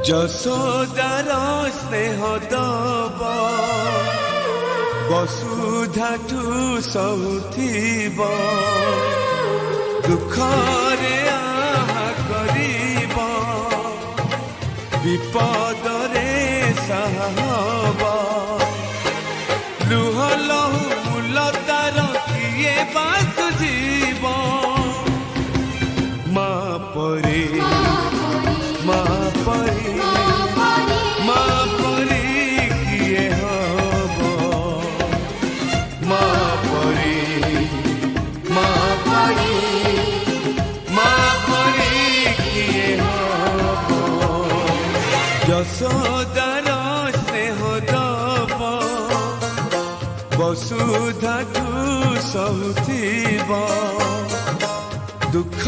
যশোদার স্নেহ দব বসুধাঠু সহুথিব দুঃখরে আহা করিব বিপদরে সাহব লুহ লহু মূলতার কিয়ে বাসুজিব মা পরে মা পরে মা পরে কিয়ে হব মা পরে মা পরে মা পরে কিয়ে হব যশোদার স্নেহ দব বসুধাঠু সহুথিব দুঃখ